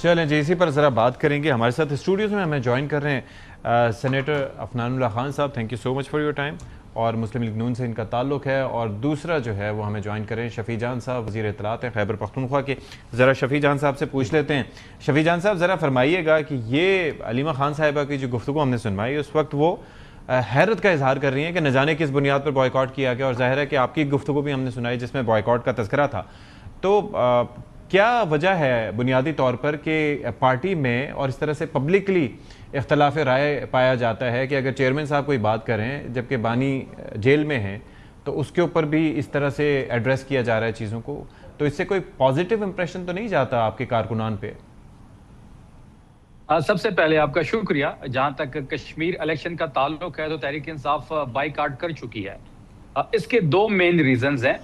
چلیں جی، اسی پر ذرا بات کریں گے. ہمارے ساتھ اسٹوڈیوز میں ہمیں جوائن کر رہے ہیں سینیٹر عفنان اللہ خان صاحب. Thank you so much for your time. اور مسلم لیگ نون سے ان کا تعلق ہے. اور دوسرا جو ہے وہ ہمیں جوائن کریں شفیع جان صاحب، وزیر اطلاعات ہیں خیبر پختونخوا کے. ذرا شفیع جان صاحب سے پوچھ لیتے ہیں. شفیع جان صاحب ذرا فرمائیے گا کہ یہ علیمہ خان صاحبہ کی جو گفتگو ہم نے سنوائی اس وقت وہ حیرت کا اظہار کر رہی ہیں کہ نہ جانے کس بنیاد پر بوائیکاٹ کیا گیا. اور ظاہر ہے کہ آپ کی گفتگو بھی ہم نے سنائی جس میں بوائیکاٹ کا تذکرہ تھا. تو کیا وجہ ہے بنیادی طور پر کہ پارٹی میں اور اس طرح سے پبلکلی اختلاف رائے پایا جاتا ہے کہ اگر چیئرمین صاحب کوئی بات کریں جبکہ بانی جیل میں ہیں تو اس کے اوپر بھی اس طرح سے ایڈریس کیا جا رہا ہے چیزوں کو، تو اس سے کوئی پازیٹیو امپریشن تو نہیں جاتا آپ کے کارکنان پہ؟ سب سے پہلے آپ کا شکریہ. جہاں تک کشمیر الیکشن کا تعلق ہے تو تحریک انصاف بائیکاٹ کر چکی ہے. اس کے دو مین ریزنز ہیں.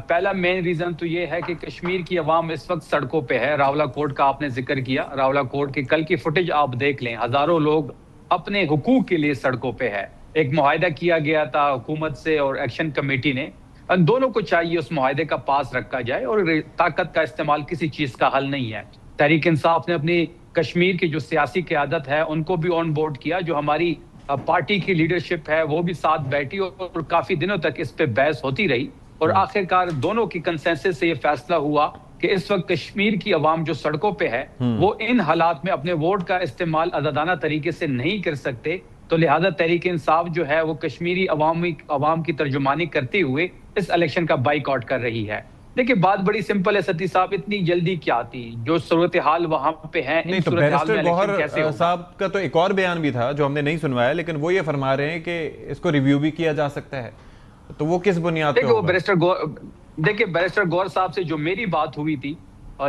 پہلا مین ریزن تو یہ ہے کہ کشمیر کی عوام اس وقت سڑکوں پہ ہے. راولہ کوٹ کا آپ نے ذکر کیا. راولہ کوٹ کی کل کی فوٹیج آپ دیکھ لیں، ہزاروں لوگ اپنے حقوق کے لیے سڑکوں پہ ہے. ایک معاہدہ کیا گیا تھا حکومت سے اور ایکشن کمیٹی نے، ان دونوں کو چاہیے اس معاہدے کا پاس رکھا جائے، اور طاقت کا استعمال کسی چیز کا حل نہیں ہے. تحریک انصاف نے اپنی کشمیر کی جو سیاسی قیادت ہے ان کو بھی آن بورڈ کیا، جو ہماری پارٹی کی لیڈرشپ ہے وہ بھی ساتھ بیٹھی اور کافی دنوں تک اس پہ بحث ہوتی رہی. اور آخر کار دونوں کی کنسنسس سے یہ فیصلہ ہوا کہ اس وقت کشمیر کی عوام جو سڑکوں پہ ہے وہ ان حالات میں اپنے ووٹ کا استعمال آزادانہ طریقے سے نہیں کر سکتے. تو لہذا تحریک انصاف جو ہے وہ کشمیری عوام کی ترجمانی کرتے ہوئے اس الیکشن کا بائیکاٹ کر رہی ہے. دیکھیں بات بڑی سمپل ہے ستی صاحب، اتنی جلدی کیا تھی؟ جو صورتحال وہاں پہ ہے، نہیں تو بیرسٹر گوہر صاحب کا تو ایک اور بیان بھی تھا جو ہم نے نہیں سنوایا، لیکن وہ یہ فرما رہے ہیں کہ اس کو ریویو بھی کیا جا سکتا ہے. تو وہ کس بنیاد پہ ہوگا؟ دیکھیں بیرسٹر گوہر صاحب سے جو میری بات ہوئی تھی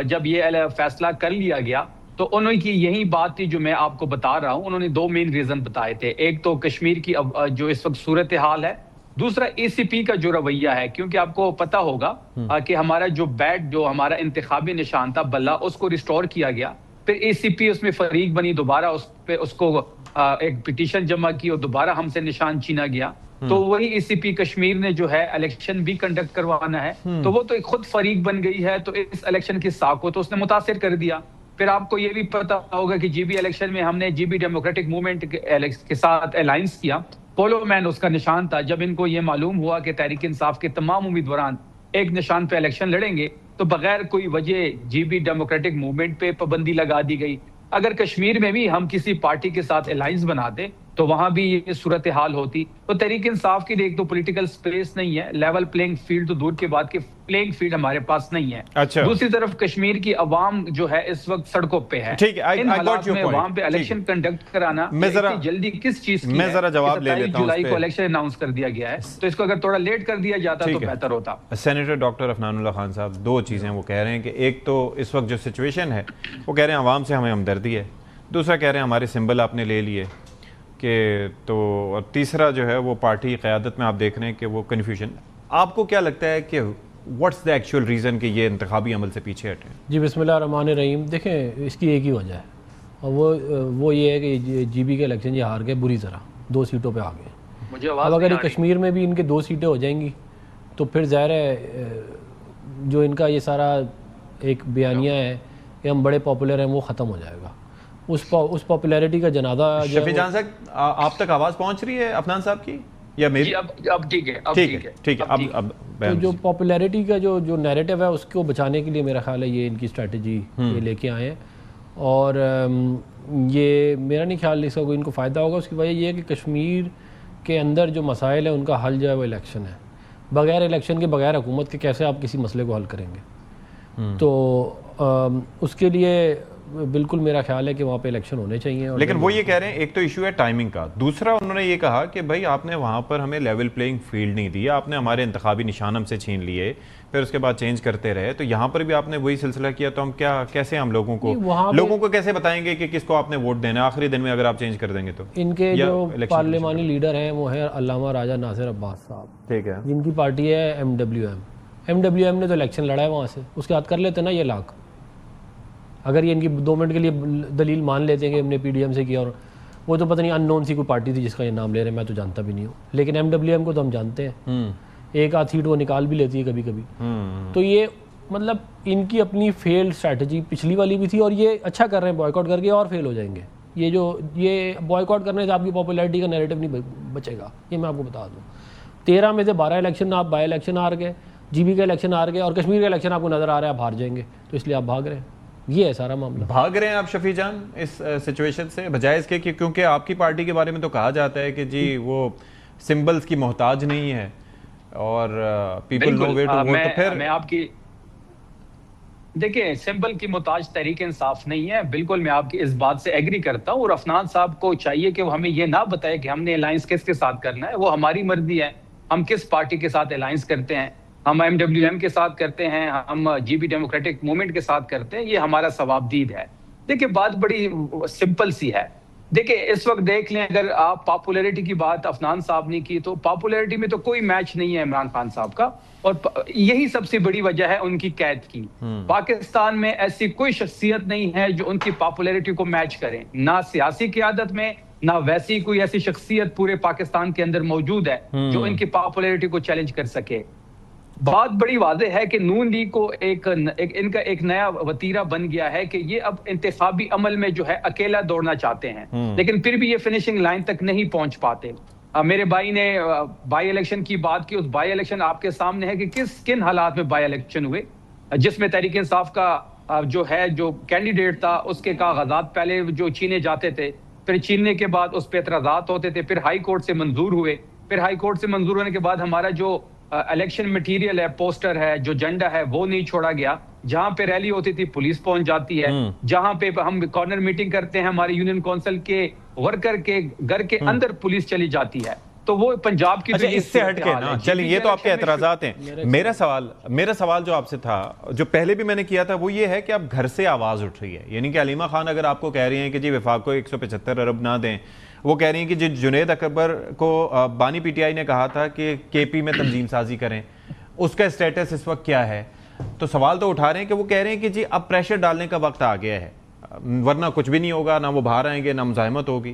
جب یہ فیصلہ کر لیا گیا تو انہوں کی یہی بات تھی جو میں آپ کو بتا رہا ہوں. انہوں نے دو مین ریزن بتائے تھے. ایک تو کشمیر کی جو اس وقت صورتحال ہے، دوسرا اے سی پی کا جو رویہ ہے. کیونکہ آپ کو پتا ہوگا کہ ہمارا جو جو ہمارا انتخابی نشان تھا بلہ، اس کو ریسٹور کیا گیا. پھر اے سی پی اس میں فریق بنی، دوبارہ اس کو ایک پٹیشن جمع کی اور دوبارہ ہم سے نشان چھینا گیا. تو وہی اے سی پی کشمیر نے جو ہے الیکشن بھی کنڈکٹ کروانا ہے، تو وہ تو ایک خود فریق بن گئی ہے. تو اس الیکشن کی ساکھ کو تو اس نے متاثر کر دیا. پھر آپ کو یہ بھی پتا ہوگا کہ جی بی الیکشن میں ہم نے جی بی ڈیموکریٹک موومنٹ کے ساتھ الائنس کیا. پولو مین اس کا نشان تھا. جب ان کو یہ معلوم ہوا کہ تحریک انصاف کے تمام امیدواران ایک نشان پہ الیکشن لڑیں گے تو بغیر کوئی وجہ جی بی ڈیموکریٹک موومنٹ پہ پابندی لگا دی گئی. اگر کشمیر میں بھی ہم کسی پارٹی کے ساتھ الائنس بناتے تو وہاں بھی یہ صورتحال ہوتی. تو تحریک انصاف کے لیے ایک تو پولیٹیکل سپیس نہیں ہے، لیول پلینگ فیلڈ تو دور کے بعد کے پلینگ فیلڈ ہمارے پاس نہیں ہے. دوسری طرف کشمیر کی عوام جو ہے اس وقت سڑکوں پہ ہے. ان حالات میں وہاں پہ الیکشن کنڈکٹ کرانا جلدی کس چیز کی ہے؟ 27 جولائی کو الیکشن اناؤنس کر دیا گیا ہے، تو اس کو اگر تھوڑا لیٹ کر دیا جاتا تو بہتر ہوتا. سینیٹر ڈاکٹر عفنان اللہ خان صاحب، دو چیزیں وہ کہہ رہے ہیں کہ ایک تو اس وقت جو سچویشن ہے وہ کہہ رہے ہیں عوام سے ہمیں ہمدردی ہے، دوسرا کہہ رہے ہیں ہمارے سمبل آپ نے لے لیے کہ تو، اور تیسرا جو ہے وہ پارٹی قیادت میں آپ دیکھ رہے ہیں کہ وہ کنفیوژن. آپ کو کیا لگتا ہے کہ واٹس دا ایکچوئل ریزن کہ یہ انتخابی عمل سے پیچھے ہٹے؟ جی بسم اللہ الرحمن الرحیم. دیکھیں اس کی ایک ہی وجہ ہے اور وہ یہ ہے کہ جی بی کے الیکشن یہ ہار گئے بری طرح، 2 سیٹوں پہ آ گئے. اب اگر کشمیر میں بھی ان کے 2 سیٹیں ہو جائیں گی تو پھر ظاہر ہے جو ان کا یہ سارا ایک بیانیہ ہے کہ ہم بڑے پاپولر ہیں وہ ختم ہو جائے گا. اس پاپولیرٹی کا جنازہ. شفیع جان صاحب آپ تک آواز پہنچ رہی ہے عفنان صاحب کی یا میری؟ اب ٹھیک ہے. اب جو پاپولیرٹی کا جو نیریٹو ہے اس کو بچانے کے لیے میرا خیال ہے یہ ان کی اسٹریٹجی یہ لے کے آئے ہیں. اور یہ میرا نہیں خیال اس کا کوئی ان کو فائدہ ہوگا. اس کی وجہ یہ ہے کہ کشمیر کے اندر جو مسائل ہیں ان کا حل جو ہے وہ الیکشن ہے. بغیر الیکشن کے، بغیر حکومت کے کیسے آپ کسی مسئلے کو حل کریں گے؟ تو اس کے لیے بالکل میرا خیال ہے کہ وہاں پہ الیکشن ہونے چاہیے. لیکن وہ یہ کہہ رہے ہیں ایک تو ایشو ہے ٹائمنگ کا، دوسرا انہوں نے یہ کہا کہ بھائی آپ نے وہاں پر ہمیں لیول پلینگ فیلڈ نہیں دیا، آپ نے ہمارے انتخابی نشان ہم سے چھین لیے، پھر اس کے بعد چینج کرتے رہے. تو یہاں پر بھی آپ نے وہی سلسلہ کیا، تو ہم کیسے ہم لوگوں کو کیسے بتائیں گے کہ کس کو آپ نے ووٹ دینا آخری دن میں اگر آپ چینج کر دیں گے تو؟ ان کے جو پارلیمانی لیڈر ہیں وہ ہیں علامہ راجہ ناصر عباس صاحب، ٹھیک ہے، جن کی پارٹی ہے MWM نے تو الیکشن لڑا ہے وہاں سے، اس کے ہاتھ کر لیتے نا یہ لاکھ. اگر یہ ان کی 2 منٹ کے لیے دلیل مان لیتے ہیں کہ ہم نے PDM سے کیا، اور وہ تو پتہ نہیں ان نون سی کوئی پارٹی تھی جس کا یہ نام لے رہے ہیں، میں تو جانتا بھی نہیں ہوں. لیکن MWM کو تو ہم جانتے ہیں، ایک آدھ سیٹ وہ نکال بھی لیتی ہے کبھی کبھی. تو یہ مطلب ان کی اپنی فیلڈ اسٹریٹجی پچھلی والی بھی تھی اور یہ اچھا کر رہے ہیں بوائے کاٹ کر کے اور فیل ہو جائیں گے. یہ بوائے کاٹ کرنے سے آپ کی پاپولیرٹی کا نیریٹو نہیں بچے گا, یہ میں آپ کو بتا دوں. 13 میں سے 12 الیکشن آپ بائی الیکشن ہار گئے, جی بی کا الیکشن ہار گئے, اور کشمیر کا الیکشن آپ کو نظر آ رہا ہے آپ ہار جائیں گے, تو اس لیے آپ بھاگ رہے ہیں. یہ ہے سارا معاملہ. بھاگ رہے ہیں آپ شفیع جان اس سچویشن سے, بجائے اس کے کہ کیونکہ آپ کی پارٹی کے بارے میں تو کہا جاتا ہے کہ جی وہ سمبلز کی محتاج نہیں ہے اور people know where to vote. تو پھر میں آپ کی دیکھیں سمبل کی محتاج تحریک انصاف نہیں ہے, بالکل میں آپ کی اس بات سے ایگری کرتا ہوں. اور عفنان صاحب کو چاہیے کہ وہ ہمیں یہ نہ بتائے کہ ہم نے الائنس کس کے ساتھ کرنا ہے, وہ ہماری مرضی ہے. ہم کس پارٹی کے ساتھ الائنس کرتے ہیں, ہم MWM کے ساتھ کرتے ہیں, ہم GB ڈیموکریٹک موومنٹ کے ساتھ کرتے ہیں, یہ ہمارا ثوابدید ہے. دیکھیں بات بڑی سمپل سی ہے. دیکھیں اس وقت دیکھ لیں, اگر آپ پاپولیرٹی کی بات عفنان صاحب نے کی تو پاپولیرٹی میں تو کوئی میچ نہیں ہے عمران خان صاحب کا, اور یہی سب سے بڑی وجہ ہے ان کی قید کی. پاکستان میں ایسی کوئی شخصیت نہیں ہے جو ان کی پاپولیرٹی کو میچ کرے, نہ سیاسی قیادت میں نہ ویسی کوئی ایسی شخصیت پورے پاکستان کے اندر موجود ہے جو ان کی پاپولیرٹی کو چیلنج کر سکے. بات بڑی واضح ہے کہ نون لیگ کو ان کا ایک نیا وتیرہ بن گیا ہے کہ یہ اب انتخابی عمل میں جو ہے اکیلا دوڑنا چاہتے ہیں, لیکن پھر بھی یہ فنشنگ لائن تک نہیں پہنچ پاتے. میرے بھائی نے بائی الیکشن کی بات کی, اس بائی الیکشن آپ کے سامنے ہے کہ کن حالات میں بائی الیکشن ہوئے, جس میں تحریک انصاف کا جو کینڈیڈیٹ تھا اس کے کاغذات پہلے جو چھینے جاتے تھے, پھر چھیننے کے بعد اس پہ اعتراضات ہوتے تھے, پھر ہائی کورٹ سے منظور ہوئے, پھر ہائی کورٹ سے منظور ہونے کے بعد ہمارا جو الیکشن مٹیریل ہے, پوسٹر ہے, جو جھنڈا ہے وہ نہیں چھوڑا گیا. جہاں پہ ریلی ہوتی تھی پولیس پہنچ جاتی ہے, جہاں پہ ہم کارنر میٹنگ کرتے ہیں ہمارے یونین کونسل کے ورکر کے گھر کے اندر پولیس چلی جاتی ہے. تو وہ پنجاب کی اس سے ہٹ کے نا چلیے, یہ تو آپ کے اعتراضات ہیں. میرا سوال جو آپ سے تھا, جو پہلے بھی میں نے کیا تھا, وہ یہ ہے کہ اب گھر سے آواز اٹھ رہی ہے. یعنی کہ علیمہ خان اگر آپ کو کہہ رہی ہیں کہ جی وفاق کو 175 ارب نہ دیں, وہ کہہ رہی ہیں کہ جی جنید اکبر کو بانی PTI نے کہا تھا کہ KP میں تنظیم سازی کریں, اس کا اسٹیٹس اس وقت کیا ہے. تو سوال تو اٹھا رہے ہیں کہ وہ کہہ رہے ہیں کہ جی اب پریشر ڈالنے کا وقت آ گیا ہے, ورنہ کچھ بھی نہیں ہوگا, نہ وہ باہر آئیں گے نہ مزاحمت ہوگی.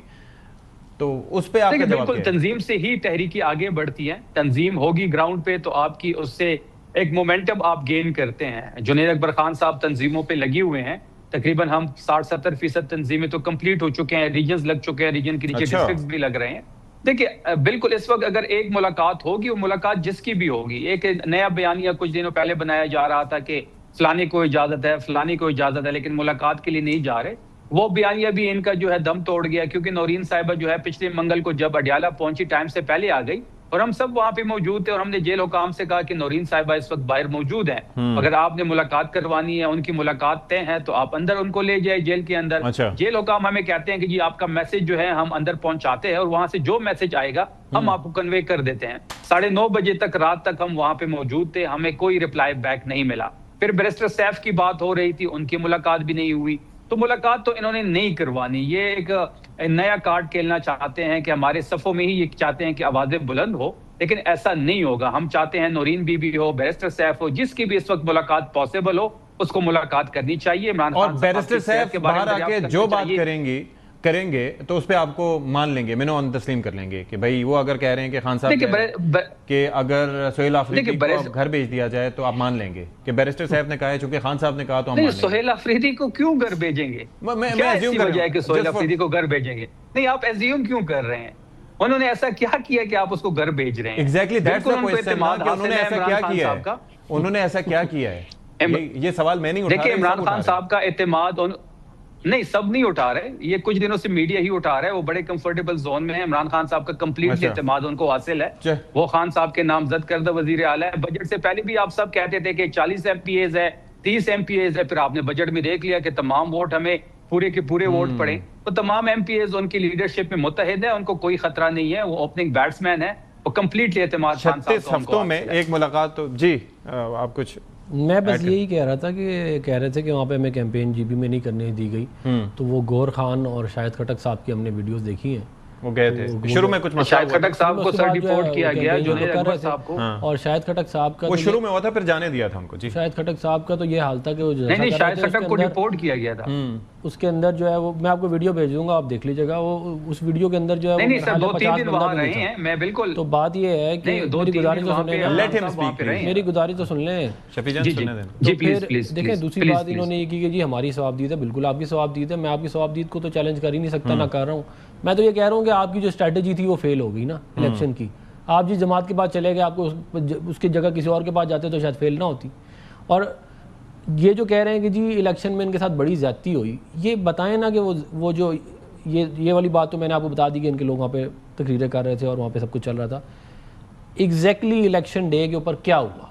تو اس پہ آپ کا جواب بالکل تنظیم سے ہی تحریکی آگے بڑھتی ہیں. تنظیم ہوگی گراؤنڈ پہ تو آپ کی اس سے ایک مومنٹم آپ گین کرتے ہیں. جنید اکبر خان صاحب تنظیموں پہ لگے ہوئے ہیں, تقریباً ہم 60-70% تنظیمیں تو کمپلیٹ ہو چکے ہیں, ریجنز لگ چکے ہیں, ریجن کے نیچے ڈسٹرکٹس بھی لگ رہے ہیں. دیکھیں بالکل اس وقت اگر ایک ملاقات ہوگی, وہ ملاقات جس کی بھی ہوگی, ایک نیا بیانیہ کچھ دنوں پہلے بنایا جا رہا تھا کہ فلانے کو اجازت ہے, فلانے کو اجازت ہے, لیکن ملاقات کے لیے نہیں جا رہے. وہ بیانیہ بھی ان کا جو ہے دم توڑ گیا, کیونکہ نورین صاحبہ جو ہے پچھلے منگل کو جب اڈیالہ پہنچی ٹائم سے پہلے آ گئی, اور ہم سب وہاں پہ موجود تھے, اور ہم نے جیل حکام سے کہا کہ نورین صاحبہ اس وقت باہر موجود ہیں, اگر آپ نے ملاقات کروانی ہے, ان کی ملاقات طے ہے, تو آپ اندر ان کو لے جائے جیل کے اندر. جیل حکام ہمیں کہتے ہیں کہ جی آپ کا میسج جو ہے ہم اندر پہنچاتے ہیں, اور وہاں سے جو میسج آئے گا ہم آپ کو کنوے کر دیتے ہیں. 9:30 بجے تک رات تک ہم وہاں پہ موجود تھے, ہمیں کوئی رپلائی بیک نہیں ملا. پھر بیرسٹر سیف کی بات ہو رہی تھی, ان کی ملاقات بھی نہیں ہوئی. تو ملاقات تو انہوں نے نہیں کروانی. یہ ایک نیا کارڈ کھیلنا چاہتے ہیں کہ ہمارے صفوں میں ہی یہ چاہتے ہیں کہ آوازیں بلند ہو, لیکن ایسا نہیں ہوگا. ہم چاہتے ہیں نورین بی بی ہو, بیرسٹر سیف ہو, جس کی بھی اس وقت ملاقات پاسبل ہو اس کو ملاقات کرنی چاہیے. عمران خان اور بیرسٹر سیف باہر آ کے جو بات کریں گے تو اس پہ آپ کو مان لیں گے, منو تسلیم کر لیں گے کہ بھائی وہ اگر کہہ رہے ہیں کہ خان صاحب کہ اگر سہیل آفریدی کو گھر بھیج دیا جائے تو آپ مان لیں گے کہ بیرسٹر صاحب نے کہا ہے, چونکہ خان صاحب نے کہا تو ہم مان لیں گے. سہیل آفریدی کو کیوں گھر بھیجیں گے؟ کیا ایسی وجہ ہے کہ سہیل آفریدی کو گھر بھیجیں گے؟ نہیں, آپ ایزیوم کیوں کر رہے ہیں؟ انہوں نے ایسا کیا کیا کہ آپ اس کو گھر بھیج رہے ہیں؟ ایگزیکٹلی دیٹس دی کوسچن, انہوں نے ایسا کیا کیا ہے, انہوں نے ایسا کیا کیا ہے, یہ سوال میں نہیں اٹھا رہا. دیکھیں عمران خان صاحب کا اعتماد نہیں, سب نہیں اٹھا رہے, یہ کچھ دنوں سے میڈیا ہی اٹھا رہا ہے. وہ بڑے کمفرٹیبل زون میں ہیں. عمران خان صاحب کا کمپلیٹ اعتماد ان کو حاصل ہے. وہ خان صاحب کے نامزد کردہ وزیر اعلیٰ ہے. بجٹ سے پہلے بھی آپ سب کہتے تھے کہ 40 MPAs ہے, 30 MPAs ہے. پھر آپ نے بجٹ میں دیکھ لیا کہ تمام ووٹ ہمیں پورے کے پورے ووٹ پڑے. تو تمام MPAs ان کی لیڈرشپ میں متحد ہیں, ان کو کوئی خطرہ نہیں ہے. وہ اوپننگ بیٹسمین ہے, وہ کمپلیٹلی اعتماد خان صاحب 36 ہفتوں میں ایک ملاقات. تو جی آپ کچھ, میں بس یہی کہہ رہا تھا کہ کہہ رہے تھے کہ وہاں پہ ہمیں کیمپین GB میں نہیں کرنے دی گئی, تو وہ گور خان اور شاہد خٹک صاحب کی ہم نے ویڈیوز دیکھی ہیں. وہ گئے تھے شروع میں, کچھ شاہد خٹک صاحب کو سر ڈیپورٹ کیا گیا, جنید اکبر صاحب کو, اور شاہد خٹک صاحب کا وہ شروع میں ہوا تھا, پھر جانے دیا تھا ہم کو. جی شاہد خٹک صاحب کا تو یہ حال تھا کہ وہ نہیں, شاہد خٹک کو ڈیپورٹ کیا گیا تھا. اس کے اندر جو ہے وہ میں آپ کو ویڈیو بھیج دوں گا, آپ دیکھ لیجیے گا. وہ اس ویڈیو کے اندر جو ہے نہیں سر 2-3 دن وہاں رہے ہیں, میں بالکل. تو بات یہ ہے کہ میری گزارش تو سن لیں, میری گزارش تو سن لیں شفیع جان سننے دیں. تو پھر دیکھیں دوسری بات انہوں نے یہ کی کہ جی ہماری ثوابدید ہے. بالکل آپ کی ثوابدید ہے, میں آپ کی ثوابدید کو تو چیلنج کر ہی نہیں سکتا, نہ کر رہا ہوں. میں تو یہ کہہ رہا ہوں کہ آپ کی جو اسٹریٹجی تھی وہ فیل ہو گئی نا الیکشن کی. آپ جس جماعت کے پاس چلے گئے, آپ کو اس کی جگہ کسی اور کے پاس جاتے تو شاید فیل نہ ہوتی. اور یہ جو کہہ رہے ہیں کہ جی الیکشن میں ان کے ساتھ بڑی زیادتی ہوئی, یہ بتائیں نا کہ وہ جو یہ والی بات تو میں نے آپ کو بتا دی کہ ان کے لوگ وہاں پہ تقریریں کر رہے تھے اور وہاں پہ سب کچھ چل رہا تھا. ایگزیکٹلی الیکشن ڈے کے اوپر کیا ہوا؟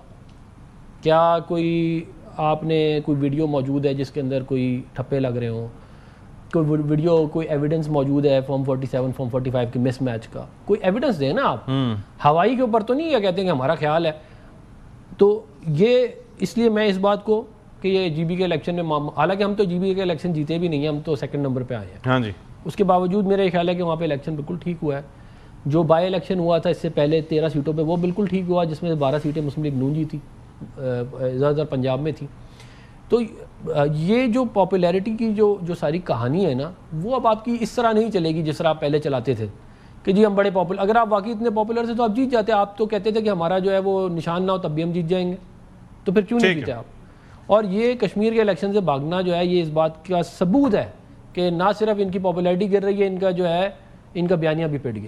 کیا کوئی آپ نے کوئی ویڈیو موجود ہے جس کے اندر کوئی ٹھپے لگ رہے ہوں؟ کوئی ویڈیو, کوئی ایویڈنس موجود ہے فارم 47 فارم 45 کے مس میچ کا؟ کوئی ایویڈنس دیں نا آپ. ہوائی کے اوپر تو نہیں یہ کہتے ہیں کہ ہمارا خیال ہے. تو یہ اس لیے میں اس بات کو کہ یہ جی بی کے الیکشن میں, حالانکہ ہم تو جی بی کے الیکشن جیتے بھی نہیں ہیں, ہم تو سیکنڈ نمبر پہ آئے ہیں. ہاں جی. اس کے باوجود میرا یہ خیال ہے کہ وہاں پہ الیکشن بالکل ٹھیک ہوا ہے. جو بائی الیکشن ہوا تھا اس سے پہلے 13 سیٹوں پہ, وہ بالکل ٹھیک ہوا, جس میں 12 سیٹیں مسلم لیگ نون جیتی, زیادہ تر پنجاب میں تھی. تو یہ جو پاپولیرٹی کی جو ساری کہانی ہے نا, وہ اب آپ کی اس طرح نہیں چلے گی جس طرح آپ پہلے چلاتے تھے کہ جی ہم بڑے پاپولر. اگر آپ واقعی اتنے پاپولر تھے تو آپ جیت جاتے. آپ تو کہتے تھے کہ ہمارا جو ہے وہ نشان نہ ہو تب بھی ہم جیت جائیں گے, تو پھر کیوں نہیں جیتے آپ؟ اور یہ کشمیر کے الیکشن سے بھاگنا جو ہے یہ اس بات کا ثبوت ہے کہ نہ صرف ان کی پاپولیرٹی گر رہی ہے, ان کا جو ہے ان کا بیانیہ بھی پٹ گیا.